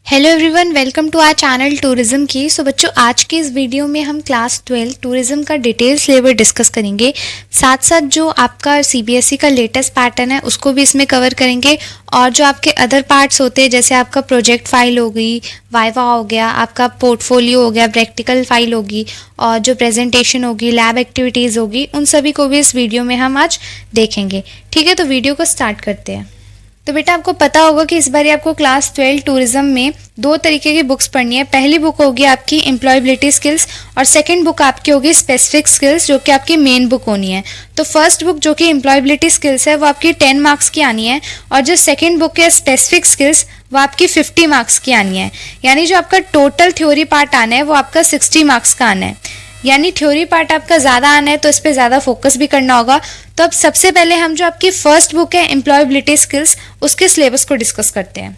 Hello everyone, welcome to our channel tourism की। बच्चों, आज के इस वीडियो में हम क्लास 12 टूरिज्म का डिटेल सिलेबस डिस्कस करेंगे। साथ साथ जो आपका सीबीएसई का लेटेस्ट पैटर्न है उसको भी इसमें कवर करेंगे, और जो आपके अदर पार्ट्स होते हैं जैसे आपका प्रोजेक्ट फाइल हो गई, वाइवा हो गया, आपका पोर्टफोलियो हो गया, प्रैक्टिकल फाइल होगी, और जो प्रेजेंटेशन होगी, लैब एक्टिविटीज़ होगी, उन सभी को भी इस वीडियो में हम आज देखेंगे। ठीक है, तो वीडियो को स्टार्ट करते हैं। तो बेटा, आपको पता होगा कि इस बार आपको क्लास 12 टूरिज्म में दो तरीके की बुक्स पढ़नी है। पहली बुक होगी आपकी एम्प्लॉयबिलिटी स्किल्स, और सेकंड बुक आपकी होगी स्पेसिफिक स्किल्स, जो कि आपकी मेन बुक होनी है। तो फर्स्ट बुक जो कि एम्प्लॉयबिलिटी स्किल्स है वो आपकी 10 मार्क्स की आनी है, और जो सेकंड बुक है स्पेसिफिक स्किल्स वो आपकी 50 मार्क्स की आनी है। यानी जो आपका टोटल थ्योरी पार्ट आना है वो आपका 60 मार्क्स का आना है। यानी थ्योरी पार्ट आपका ज़्यादा आना है तो इस पर ज़्यादा फोकस भी करना होगा। तो अब सबसे पहले हम जो आपकी फर्स्ट बुक है एम्प्लॉयबिलिटी स्किल्स, उसके सिलेबस को डिस्कस करते हैं।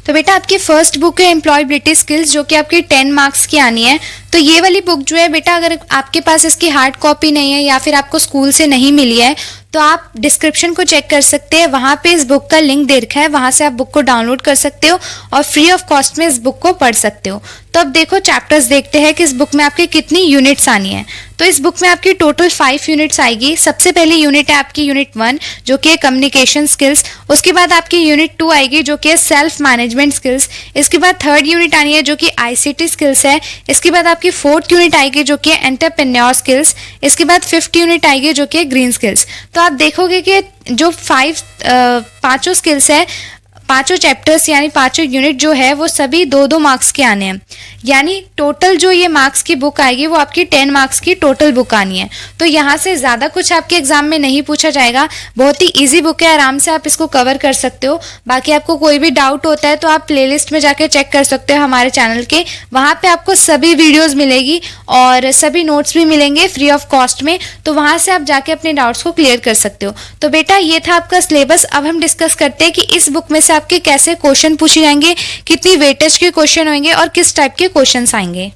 तो बेटा, आपकी फर्स्ट बुक है एम्प्लॉयबिलिटी स्किल्स, जो कि आपकी 10 मार्क्स की आनी है। तो ये वाली बुक जो है बेटा, अगर आपके पास इसकी हार्ड कॉपी नहीं है या फिर आपको स्कूल से नहीं मिली है तो आप डिस्क्रिप्शन को चेक कर सकते हैं, वहाँ पे इस बुक का लिंक दे रखा है, वहाँ से आप बुक को डाउनलोड कर सकते हो और फ्री ऑफ कॉस्ट में इस बुक को पढ़ सकते हो। तो अब देखो, चैप्टर्स देखते हैं कि इस बुक में आपकी कितनी यूनिट्स आनी है। तो इस बुक में आपकी टोटल 5 यूनिट्स आएगी। सबसे पहली यूनिट है आपकी यूनिट 1, जो कि है कम्युनिकेशन स्किल्स। उसके बाद आपकी यूनिट 2 आएगी, जो कि है सेल्फ मैनेजमेंट स्किल्स। इसके बाद थर्ड यूनिट आनी है, जो कि आईसीटी स्किल्स है। इसके बाद आपकी फोर्थ यूनिट आएगी, जो कि है एंटरप्रेन्योर स्किल्स। इसके बाद फिफ्थ यूनिट आएगी, जो कि है ग्रीन स्किल्स। तो आप देखोगे कि जो पांचों स्किल्स है, पांचों चैप्टर्स यानी पांचों यूनिट जो है वो सभी 2-2 मार्क्स के आने हैं। यानी टोटल जो ये मार्क्स की बुक आएगी वो आपकी 10 मार्क्स की टोटल बुक आनी है। तो यहाँ से ज़्यादा कुछ आपके एग्जाम में नहीं पूछा जाएगा। बहुत ही इजी बुक है, आराम से आप इसको कवर कर सकते हो। बाकी आपको कोई भी डाउट होता है तो आप प्लेलिस्ट में जाके चेक कर सकते हो हमारे चैनल के, वहाँ पे आपको सभी वीडियोज़ मिलेगी और सभी नोट्स भी मिलेंगे फ्री ऑफ कॉस्ट में। तो वहाँ से आप जाके अपने डाउट्स को क्लियर कर सकते हो। तो बेटा, ये था आपका सिलेबस। अब हम डिस्कस करते हैं कि इस बुक में से आपके कैसे क्वेश्चन पूछे जाएंगे, कितनी वेटेज के क्वेश्चन होंगे और किस टाइप के क्वेश्चंस आएंगे।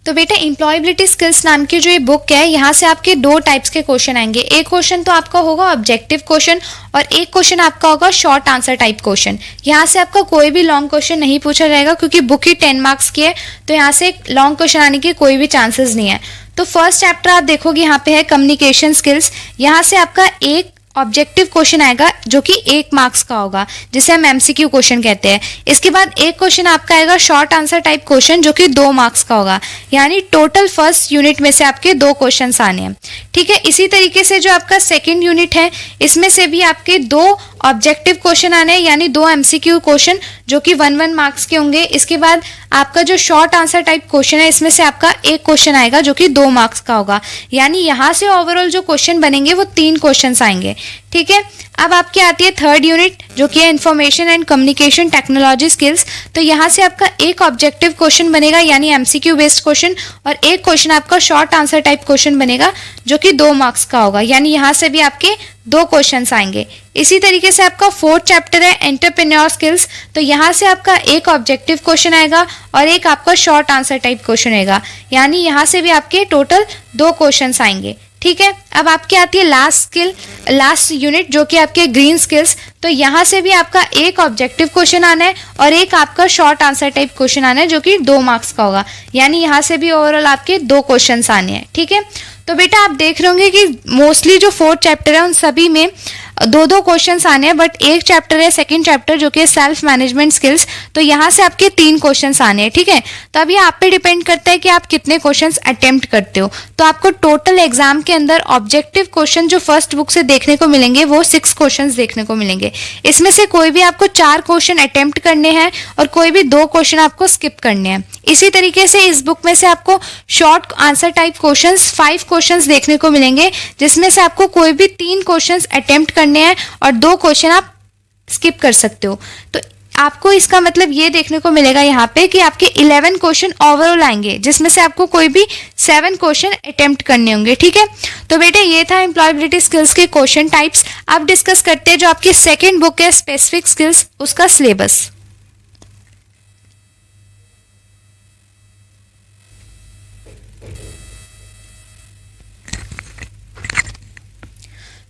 तो बेटा, एम्प्लॉयबिलिटी स्किल्स नाम की जो ये बुक है, यहाँ से आपके 2 टाइप्स के क्वेश्चन आएंगे। एक क्वेश्चन तो आपका होगा ऑब्जेक्टिव क्वेश्चन और एक क्वेश्चन आपका होगा शॉर्ट आंसर टाइप क्वेश्चन। यहाँ से आपका कोई भी लॉन्ग क्वेश्चन नहीं पूछा जाएगा, क्योंकि बुक ही 10 मार्क्स की है, तो यहाँ से लॉन्ग क्वेश्चन आने की कोई भी चांसेस नहीं है। तो फर्स्ट चैप्टर आप देखोगे यहाँ पे है कम्युनिकेशन स्किल्स। यहाँ से आपका एक ऑब्जेक्टिव क्वेश्चन आएगा जो कि 1 मार्क्स का होगा, जिसे हम एमसीक्यू क्वेश्चन कहते हैं। इसके बाद एक क्वेश्चन आपका आएगा शॉर्ट आंसर टाइप क्वेश्चन, जो कि 2 मार्क्स का होगा। यानी टोटल फर्स्ट यूनिट में से आपके 2 क्वेश्चंस आने हैं। ठीक है, इसी तरीके से जो आपका सेकंड यूनिट है, इसमें से भी आपके 2 ऑब्जेक्टिव क्वेश्चन आने हैं, यानी 2 एमसीक्यू क्वेश्चन जो कि 1-1 मार्क्स के होंगे। इसके बाद आपका जो शॉर्ट आंसर टाइप क्वेश्चन है, इसमें से आपका एक क्वेश्चन आएगा जो कि 2 मार्क्स का होगा। यानी यहाँ से ओवरऑल जो क्वेश्चन बनेंगे वो 3 क्वेश्चंस आएंगे। ठीक है, अब आपकी आती है थर्ड यूनिट, जो कि है information and communication technology skills. तो यहाँ से आपका एक ऑब्जेक्टिव क्वेश्चन बनेगा, यानी एमसीक्यू बेस्ड क्वेश्चन, और एक क्वेश्चन आपका शॉर्ट आंसर टाइप क्वेश्चन बनेगा जो कि 2 मार्क्स का होगा। यानी यहाँ से भी आपके 2 क्वेश्चंस आएंगे। इसी तरीके से आपका फोर्थ चैप्टर है एंटरप्रेन्योर स्किल्स। तो यहाँ से आपका एक ऑब्जेक्टिव क्वेश्चन आएगा और एक आपका शॉर्ट आंसर टाइप क्वेश्चन आएगा। यानी यहाँ से भी आपके टोटल 2 क्वेश्चंस आएंगे। ठीक है, अब आपकी आती है लास्ट यूनिट, जो कि आपके ग्रीन स्किल्स। तो यहाँ से भी आपका एक ऑब्जेक्टिव क्वेश्चन आना है और एक आपका शॉर्ट आंसर टाइप क्वेश्चन आना है, जो कि 2 मार्क्स का होगा। यानी यहाँ से भी ओवरऑल आपके 2 क्वेश्चंस आने हैं। ठीक है, तो बेटा आप देख रहे होंगे कि मोस्टली जो 4 चैप्टर है उन सभी में 2-2 क्वेश्चंस आने हैं, बट एक चैप्टर है सेकंड चैप्टर, जो कि सेल्फ मैनेजमेंट स्किल्स। तो यहाँ से आपके 3 क्वेश्चंस आने हैं। ठीक है, तो अब ये आप पे डिपेंड करता है कि आप कितने क्वेश्चंस अटेम्प्ट करते हो। तो आपको टोटल एग्जाम के अंदर ऑब्जेक्टिव क्वेश्चन जो फर्स्ट बुक से देखने को मिलेंगे वो 6 क्वेश्चंस देखने को मिलेंगे। इसमें से कोई भी आपको 4 क्वेश्चन अटेम्प्ट करने हैं और कोई भी 2 क्वेश्चन आपको स्किप करने हैं। इसी तरीके से इस बुक में से आपको short answer type questions 5 questions देखने को मिलेंगे, जिसमें से आपको कोई भी 3 क्वेश्चंस अटेम्प्ट करने हैं और 2 क्वेश्चन आप स्किप कर सकते हो। तो आपको इसका मतलब ये देखने को मिलेगा यहाँ पे कि आपके 11 क्वेश्चन ओवरऑल आएंगे, जिसमें से आपको कोई भी 7 क्वेश्चन अटेम्प्ट करने होंगे। ठीक है, तो बेटे ये था एम्प्लॉयबिलिटी स्किल्स के क्वेश्चन टाइप्स। अब डिस्कस करते हैं जो आपकी सेकेंड बुक है स्पेसिफिक स्किल्स, उसका सिलेबस।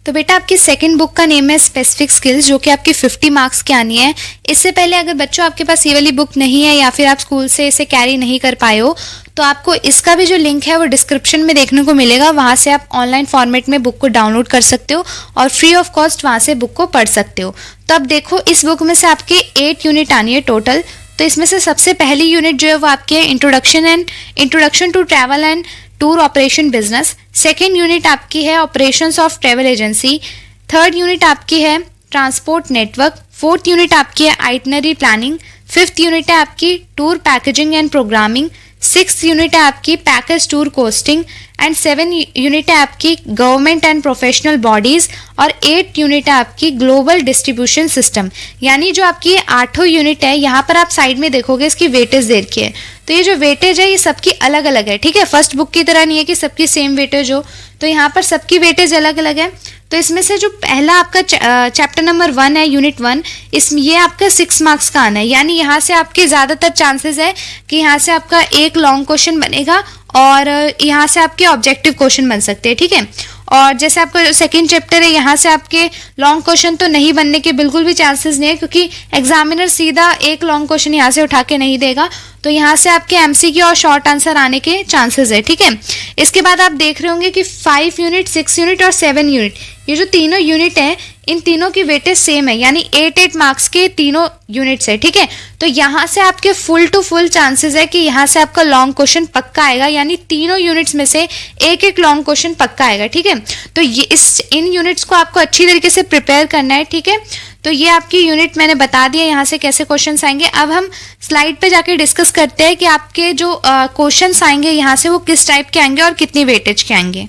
तो बेटा आपकी सेकंड बुक का नेम है स्पेसिफिक स्किल्स, जो कि आपकी 50 मार्क्स की आनी है। इससे पहले अगर बच्चों आपके पास ये वाली बुक नहीं है या फिर आप स्कूल से इसे कैरी नहीं कर पाए हो, तो आपको इसका भी जो लिंक है वो डिस्क्रिप्शन में देखने को मिलेगा। वहाँ से आप ऑनलाइन फॉर्मेट में बुक को डाउनलोड कर सकते हो और फ्री ऑफ कॉस्ट वहाँ से बुक को पढ़ सकते हो। तो अब देखो, इस बुक में से आपके 8 यूनिट आनी है टोटल। तो इसमें से सबसे पहली यूनिट जो है वो आपकी है introduction to travel and tour operation business. Second unit आपकी है operations of travel agency. Third unit आपकी है ट्रांसपोर्ट नेटवर्क। फोर्थ यूनिट आपकी है आइटनरी प्लानिंग। फिफ्थ यूनिट है आपकी tour packaging and programming. Six unit है आपकी package tour costing and 7 unit है आपकी गवर्नमेंट एंड प्रोफेशनल बॉडीज और 8 यूनिट है आपकी ग्लोबल डिस्ट्रीब्यूशन सिस्टम। यानी जो आपकी 8 यूनिट है, यहाँ पर आप साइड में देखोगे इसकी वेटेज दे रखी है। तो ये जो वेटेज है ये सबकी अलग अलग है, ठीक है। फर्स्ट बुक की तरह नहीं है कि सबकी सेम वेटेज हो, तो यहाँ पर सबकी वेटेज अलग अलग है। तो इसमें से जो पहला आपका चैप्टर नंबर 1 है, यूनिट 1, इसमें ये आपका 6 मार्क्स का आना है। यानी यहाँ से आपके ज़्यादातर चांसेस है कि यहाँ से आपका एक लॉन्ग क्वेश्चन बनेगा और यहाँ से आपके ऑब्जेक्टिव क्वेश्चन बन सकते हैं, ठीक है। और जैसे आपका सेकंड चैप्टर है, यहाँ से आपके लॉन्ग क्वेश्चन तो नहीं बनने के बिल्कुल भी चांसेस नहीं है, क्योंकि एग्जामिनर सीधा एक लॉन्ग क्वेश्चन यहाँ से उठा के नहीं देगा। तो यहाँ से आपके एमसीक्यू और शॉर्ट आंसर आने के चांसेस है, ठीक है। इसके बाद आप देख रहे होंगे कि 5 यूनिट, 6 यूनिट और 7 यूनिट, ये जो तीनों यूनिट है इन तीनों की वेटेज सेम है, यानी 8 मार्क्स के तीनों यूनिट्स है, ठीक है। तो यहाँ से आपके फुल टू फुल चांसेस है कि यहाँ से आपका लॉन्ग क्वेश्चन पक्का आएगा, यानी तीनों यूनिट्स में से एक एक लॉन्ग क्वेश्चन पक्का आएगा, ठीक है। तो ये इन यूनिट्स को आपको अच्छी तरीके से प्रिपेयर करना है, ठीक है। तो ये आपकी यूनिट मैंने बता दिया यहाँ से कैसे क्वेश्चंस आएंगे। अब हम स्लाइड पे जाके डिस्कस करते हैं कि आपके जो क्वेश्चंस आएंगे यहाँ से वो किस टाइप के आएंगे और कितनी वेटेज के आएंगे।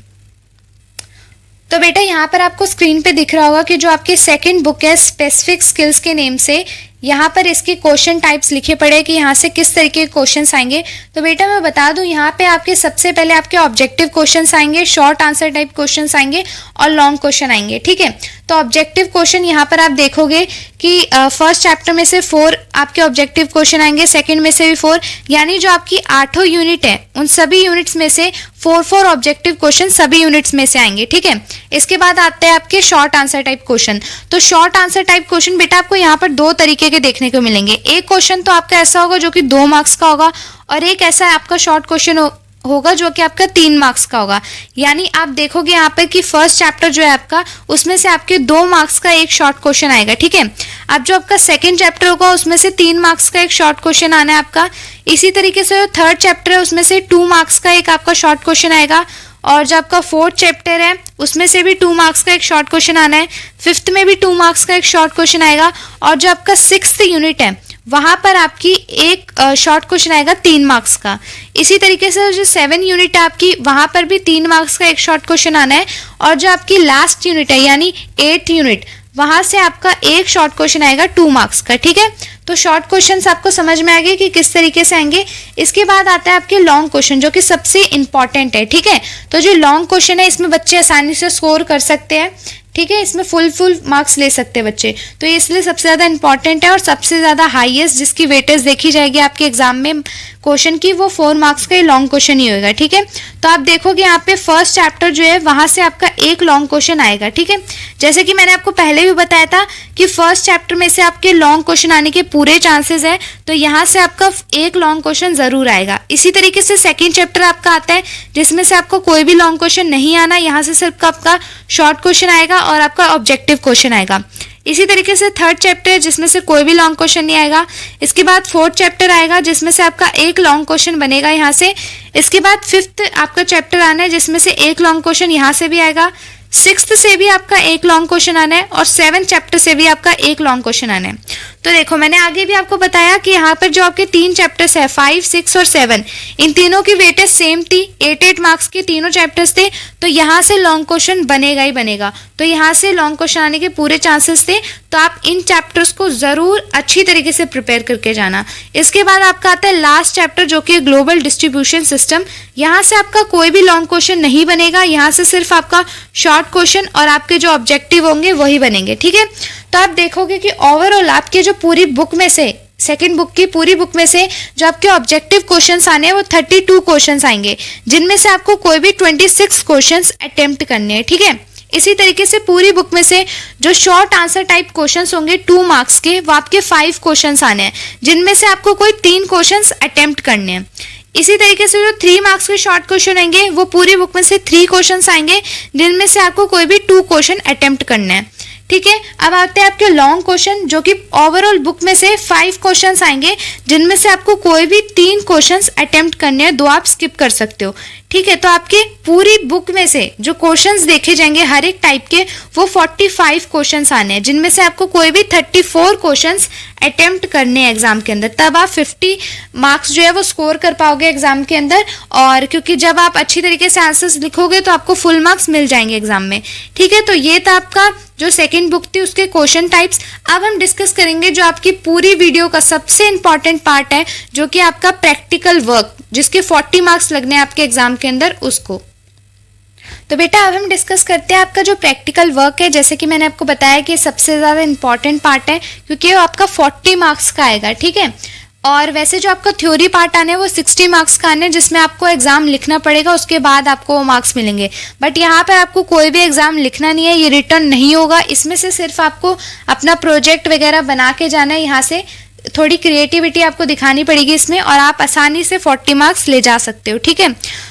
तो बेटा यहाँ पर आपको स्क्रीन पे दिख रहा होगा कि जो आपकी सेकंड बुक है स्पेसिफिक स्किल्स के नेम से, यहाँ पर इसके क्वेश्चन टाइप्स लिखे पड़े कि यहाँ से किस तरीके के क्वेश्चंस आएंगे। तो बेटा मैं बता दूं, यहाँ पे आपके सबसे पहले आपके ऑब्जेक्टिव क्वेश्चंस आएंगे, शॉर्ट आंसर टाइप क्वेश्चंस आएंगे और लॉन्ग क्वेश्चन आएंगे, ठीक है। तो ऑब्जेक्टिव क्वेश्चन यहाँ पर आप देखोगे कि फर्स्ट चैप्टर में से 4 आपके ऑब्जेक्टिव क्वेश्चन आएंगे, सेकंड में से भी 4, यानी जो आपकी 8 यूनिट है उन सभी यूनिट्स में से 4 ऑब्जेक्टिव क्वेश्चन सभी यूनिट्स में से आएंगे, ठीक है। इसके बाद आते हैं आपके शॉर्ट आंसर टाइप क्वेश्चन। तो शॉर्ट आंसर टाइप क्वेश्चन बेटा आपको यहाँ पर 2 तरीके के देखने को मिलेंगे। एक क्वेश्चन तो आपका ऐसा होगा जो कि 2 मार्क्स का होगा और एक ऐसा आपका शॉर्ट क्वेश्चन होगा जो कि आपका 3 मार्क्स का होगा। यानी आप देखोगे यहाँ पर कि फर्स्ट चैप्टर जो है आपका, उसमें से आपके 2 मार्क्स का एक शॉर्ट क्वेश्चन आएगा, ठीक है। अब जो आपका सेकंड चैप्टर होगा उसमें से 3 मार्क्स का एक शॉर्ट क्वेश्चन आना है आपका। इसी तरीके से जो थर्ड चैप्टर है उसमें से 2 मार्क्स का एक आपका शॉर्ट क्वेश्चन आएगा और जो आपका फोर्थ चैप्टर है उसमें से भी 2 मार्क्स का एक शॉर्ट क्वेश्चन आना है। फिफ्थ में भी 2 मार्क्स का एक शॉर्ट क्वेश्चन आएगा और जो आपका 6th यूनिट है वहां पर आपकी एक शॉर्ट क्वेश्चन आएगा 3 मार्क्स का। इसी तरीके से जो 7 यूनिट है आपकी, वहां पर भी 3 मार्क्स का एक शॉर्ट क्वेश्चन आना है और जो आपकी लास्ट यूनिट है यानी 8th यूनिट, वहां से आपका एक शॉर्ट क्वेश्चन आएगा 2 मार्क्स का, ठीक है। तो शॉर्ट क्वेश्चंस आपको समझ में आ गए कि किस तरीके से आएंगे। इसके बाद आता है आपके लॉन्ग क्वेश्चन, जो कि सबसे इंपॉर्टेंट है, ठीक है। तो जो लॉन्ग क्वेश्चन है इसमें बच्चे आसानी से स्कोर कर सकते हैं, ठीक है। इसमें फुल मार्क्स ले सकते हैं बच्चे, तो ये इसलिए सबसे ज़्यादा इंपॉर्टेंट है और सबसे ज़्यादा हाईएस्ट जिसकी वेटेज देखी जाएगी आपके एग्जाम में क्वेश्चन की, वो 4 मार्क्स का लॉन्ग क्वेश्चन ही होगा, ठीक है। तो आप देखोगे यहाँ पे फर्स्ट चैप्टर जो है वहां से आपका एक लॉन्ग क्वेश्चन आएगा, ठीक है। जैसे कि मैंने आपको पहले भी बताया था कि फर्स्ट चैप्टर में से आपके लॉन्ग क्वेश्चन आने के पूरे चांसेस है, तो यहाँ से आपका एक लॉन्ग क्वेश्चन जरूर आएगा। इसी तरीके से सेकेंड चैप्टर आपका आता है जिसमें से आपको कोई भी लॉन्ग क्वेश्चन नहीं आना, यहाँ से सिर्फ आपका शॉर्ट क्वेश्चन आएगा और आपका ऑब्जेक्टिव क्वेश्चन आएगा। इसी तरीके से थर्ड चैप्टर है जिसमें से कोई भी लॉन्ग क्वेश्चन नहीं आएगा। इसके बाद फोर्थ चैप्टर आएगा जिसमें से आपका एक लॉन्ग क्वेश्चन बनेगा यहाँ से। इसके बाद फिफ्थ आपका चैप्टर आना है जिसमें से एक लॉन्ग क्वेश्चन यहाँ से भी आएगा। 6th से भी आपका एक लॉन्ग क्वेश्चन आना है और 7th चैप्टर से भी आपका एक लॉन्ग क्वेश्चन आना है। तो देखो मैंने आगे भी आपको बताया कि यहाँ पर जो आपके 3 चैप्टर्स है 5, 6 और 7, इन तीनों की वेटेज सेम थी, 8 मार्क्स के तीनों चैप्टर्स थे, तो यहाँ से लॉन्ग क्वेश्चन बनेगा ही बनेगा। तो यहाँ से लॉन्ग क्वेश्चन आने के पूरे चांसेस थे, तो आप इन चैप्टर्स को जरूर अच्छी तरीके से प्रिपेयर करके जाना। इसके बाद आपका आता है लास्ट चैप्टर जो कि ग्लोबल डिस्ट्रीब्यूशन सिस्टम। यहाँ से आपका कोई भी लॉन्ग क्वेश्चन नहीं बनेगा, यहाँ से सिर्फ आपका शॉर्ट क्वेश्चन और आपके जो ऑब्जेक्टिव होंगे वही बनेंगे, ठीक है। तो आप देखोगे कि ओवरऑल आपके जो पूरी बुक में से, सेकंड बुक की पूरी बुक में से जो आपके ऑब्जेक्टिव क्वेश्चंस आने हैं वो 32 क्वेश्चंस आएंगे, जिनमें से आपको कोई भी 26 क्वेश्चंस अटेम्प्ट करने हैं, ठीक है। इसी तरीके से पूरी बुक में से जो शॉर्ट आंसर टाइप क्वेश्चंस होंगे 2 मार्क्स के, वो आपके 5 क्वेश्चंस आने हैं, जिनमें से आपको कोई 3 क्वेश्चंस अटेम्प्ट करने हैं। इसी तरीके से जो 3 मार्क्स के शॉर्ट क्वेश्चन आएंगे वो पूरी बुक में से 3 क्वेश्चंस आएंगे, जिनमें से आपको कोई भी 2 क्वेश्चन अटेम्प्ट करना है। ठीक है, अब आते हैं आपके लॉन्ग क्वेश्चन, जो कि ओवरऑल बुक में से 5 क्वेश्चंस आएंगे, जिनमें से आपको कोई भी 3 क्वेश्चंस अटेम्प्ट करने हैं, 2 आप स्किप कर सकते हो। ठीक है, तो आपके पूरी बुक में से जो क्वेश्चंस देखे जाएंगे हर एक टाइप के, वो 45 क्वेश्चंस आने हैं, जिनमें से आपको कोई भी 34 क्वेश्चंस अटेम्प्ट करने हैं एग्जाम के अंदर। तब आप 50 मार्क्स जो है वो स्कोर कर पाओगे एग्जाम के अंदर, और क्योंकि जब आप अच्छी तरीके से आंसर्स लिखोगे तो आपको फुल मार्क्स मिल जाएंगे एग्जाम में। ठीक है, तो ये था आपका जो सेकंड बुक थी उसके क्वेश्चन टाइप्स। अब हम डिस्कस करेंगे जो आपकी पूरी वीडियो का सबसे इंपॉर्टेंट पार्ट है, जो कि आपका प्रैक्टिकल वर्क, जिसके 40 मार्क्स लगने हैं आपके एग्जाम के अंदर, उसको। तो बेटा अब हम डिस्कस करते हैं आपका जो प्रैक्टिकल वर्क है। जैसे कि मैंने आपको बताया कि सबसे ज़्यादा इंपॉर्टेंट पार्ट है, क्योंकि वो आपका 40 मार्क्स का आएगा। ठीक है, और वैसे जो आपका थ्योरी पार्ट आने वो 60 मार्क्स का आने, जिसमें आपको एग्जाम लिखना पड़ेगा, उसके बाद आपको वो मार्क्स मिलेंगे। बट यहाँ पे आपको कोई भी एग्जाम लिखना नहीं है, ये रिटर्न नहीं होगा। इसमें से सिर्फ आपको अपना प्रोजेक्ट वगैरह बना के जाना है, यहाँ से थोड़ी क्रिएटिविटी आपको दिखानी पड़ेगी इसमें, और आप आसानी से 40 मार्क्स ले जा सकते हो। ठीक है,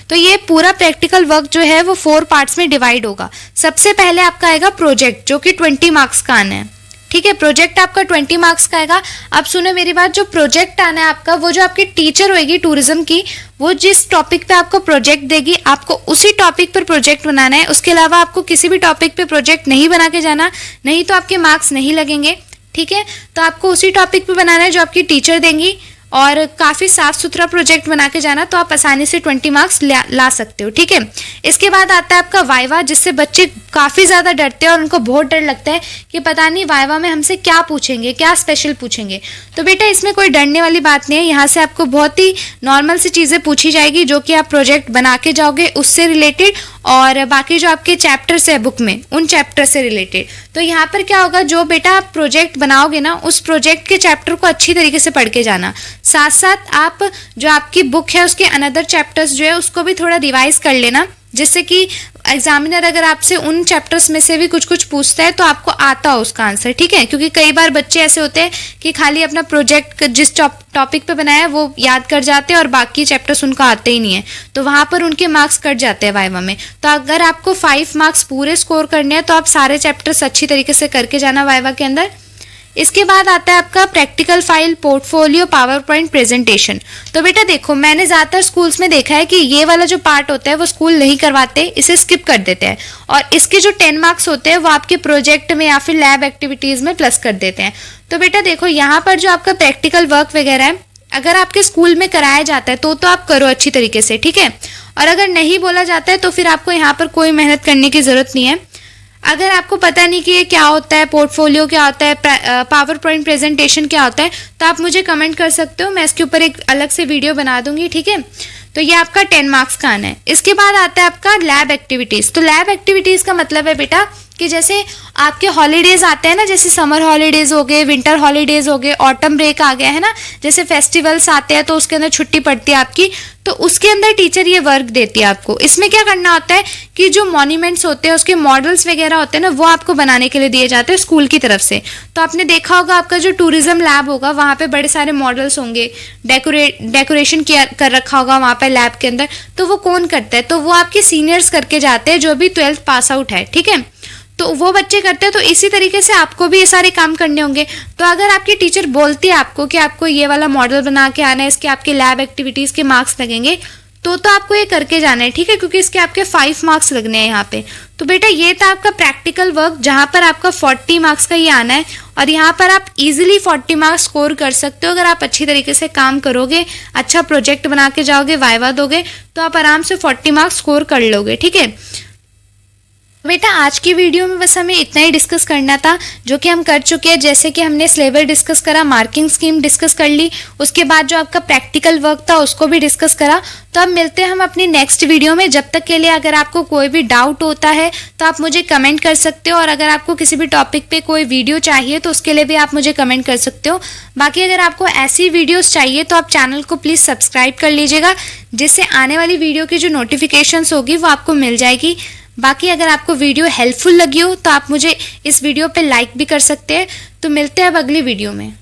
तो ये पूरा प्रैक्टिकल वर्क जो है वो 4 पार्ट्स में डिवाइड होगा। सबसे पहले आपका आएगा प्रोजेक्ट, जो कि 20 मार्क्स का आना है। ठीक है, प्रोजेक्ट आपका 20 मार्क्स का आएगा। अब सुनो मेरी बात, जो प्रोजेक्ट आना है आपका, वो जो आपकी टीचर होगी टूरिज्म की, वो जिस टॉपिक पे आपको प्रोजेक्ट देगी, आपको उसी टॉपिक पर प्रोजेक्ट बनाना है। उसके अलावा आपको किसी भी टॉपिक पे प्रोजेक्ट नहीं बना के जाना, नहीं तो आपके मार्क्स नहीं लगेंगे। ठीक है, तो आपको उसी टॉपिक पे बनाना है जो आपकी टीचर देंगी, और काफ़ी साफ सुथरा प्रोजेक्ट बना के जाना, तो आप आसानी से 20 मार्क्स ला सकते हो। ठीक है, इसके बाद आता है आपका वाइवा, जिससे बच्चे काफ़ी ज़्यादा डरते हैं और उनको बहुत डर लगता है कि पता नहीं वाइवा में हमसे क्या पूछेंगे, क्या स्पेशल पूछेंगे। तो बेटा इसमें कोई डरने वाली बात नहीं है, यहाँ से आपको बहुत ही नॉर्मल सी चीज़ें पूछी जाएगी, जो कि आप प्रोजेक्ट बना के जाओगे उससे रिलेटेड, और बाकी जो आपके चैप्टर्स है बुक में, उन चैप्टर से रिलेटेड। तो यहाँ पर क्या होगा, जो बेटा आप प्रोजेक्ट बनाओगे ना, उस प्रोजेक्ट के चैप्टर को अच्छी तरीके से पढ़ के जाना। साथ साथ आप जो आपकी बुक है उसके अनदर चैप्टर्स जो है उसको भी थोड़ा रिवाइज कर लेना, जिससे कि एग्जामिनर अगर आपसे उन चैप्टर्स में से भी कुछ कुछ पूछता है तो आपको आता हो उसका आंसर। ठीक है, क्योंकि कई बार बच्चे ऐसे होते हैं कि खाली अपना प्रोजेक्ट जिस टॉपिक पे बनाया है वो याद कर जाते हैं और बाकी चैप्टर्स उनको आते ही नहीं है, तो वहाँ पर उनके मार्क्स कट जाते हैं वाइवा में। तो अगर आपको 5 मार्क्स पूरे स्कोर करने हैं तो आप सारे चैप्टर्स अच्छी तरीके से करके जाना वाइवा के अंदर। इसके बाद आता है आपका practical file, portfolio, power point presentation. तो बेटा देखो, मैंने ज़्यादातर स्कूल्स में देखा है कि ये वाला जो पार्ट होता है वो स्कूल नहीं करवाते, इसे स्किप कर देते हैं, और इसके जो 10 मार्क्स होते हैं वो आपके प्रोजेक्ट में या फिर लैब एक्टिविटीज़ में प्लस कर देते हैं। तो बेटा देखो, यहाँ पर जो आपका प्रैक्टिकल वर्क वगैरह है, अगर आपके स्कूल में कराया जाता है तो आप करो अच्छी तरीके से। ठीक है, और अगर नहीं बोला जाता है तो फिर आपको यहाँ पर कोई मेहनत करने की ज़रूरत नहीं है। अगर आपको पता नहीं कि ये क्या होता है, पोर्टफोलियो क्या होता है, पावर पॉइंट प्रेजेंटेशन क्या होता है, तो आप मुझे कमेंट कर सकते हो, मैं इसके ऊपर एक अलग से वीडियो बना दूंगी। ठीक है, तो ये आपका 10 मार्क्स का आना है। इसके बाद आता है आपका लैब एक्टिविटीज़। तो लैब एक्टिविटीज़ का मतलब है बेटा कि जैसे आपके हॉलीडेज़ आते हैं ना, जैसे समर हॉलीडेज़ हो गए, विंटर हॉलीडेज़ हो गए, ऑटम ब्रेक आ गया है ना, जैसे फेस्टिवल्स आते हैं तो उसके अंदर छुट्टी पड़ती है आपकी, तो उसके अंदर टीचर ये वर्क देती है आपको। इसमें क्या करना होता है कि जो मॉन्यूमेंट्स होते हैं उसके मॉडल्स वगैरह होते हैं ना, वो आपको बनाने के लिए दिए जाते हैं स्कूल की तरफ से। तो आपने देखा होगा आपका जो टूरिज्म लैब होगा वहाँ पे बड़े सारे मॉडल्स होंगे, डेकोरेशन किया कर रखा होगा वहाँ पे लैब के अंदर। तो वो कौन करता है, तो वो आपके सीनियर्स करके जाते हैं जो भी 12th पास आउट है। ठीक है, तो वो बच्चे करते हैं। तो इसी तरीके से आपको भी ये सारे काम करने होंगे। तो अगर आपकी टीचर बोलती है आपको कि आपको ये वाला मॉडल बना के आना है, इसके आपके लैब एक्टिविटीज़ के मार्क्स लगेंगे, तो आपको ये करके जाना है। ठीक है, क्योंकि इसके आपके 5 मार्क्स लगने हैं यहाँ पे। तो बेटा ये था आपका प्रैक्टिकल वर्क, जहाँ पर आपका 40 मार्क्स का ये आना है, और यहाँ पर आप इजीली 40 मार्क्स स्कोर कर सकते हो अगर आप अच्छी तरीके से काम करोगे, अच्छा प्रोजेक्ट बना के जाओगे, वाइवा दोगे, तो आप आराम से 40 मार्क्स स्कोर कर लोगे। ठीक है बेटा, आज की वीडियो में बस हमें इतना ही डिस्कस करना था, जो कि हम कर चुके हैं। जैसे कि हमने सिलेबस डिस्कस करा, मार्किंग स्कीम डिस्कस कर ली, उसके बाद जो आपका प्रैक्टिकल वर्क था उसको भी डिस्कस करा। तो अब मिलते हैं हम अपनी नेक्स्ट वीडियो में। जब तक के लिए अगर आपको कोई भी डाउट होता है तो आप मुझे कमेंट कर सकते हो, और अगर आपको किसी भी टॉपिक पे कोई वीडियो चाहिए तो उसके लिए भी आप मुझे कमेंट कर सकते हो। बाकी अगर आपको ऐसी वीडियोस चाहिए तो आप चैनल को प्लीज़ सब्सक्राइब कर लीजिएगा, जिससे आने वाली वीडियो की जो नोटिफिकेशंस होगी वो आपको मिल जाएगी। बाकी अगर आपको वीडियो हेल्पफुल लगी हो तो आप मुझे इस वीडियो पे लाइक भी कर सकते हैं। तो मिलते हैं अब अगली वीडियो में।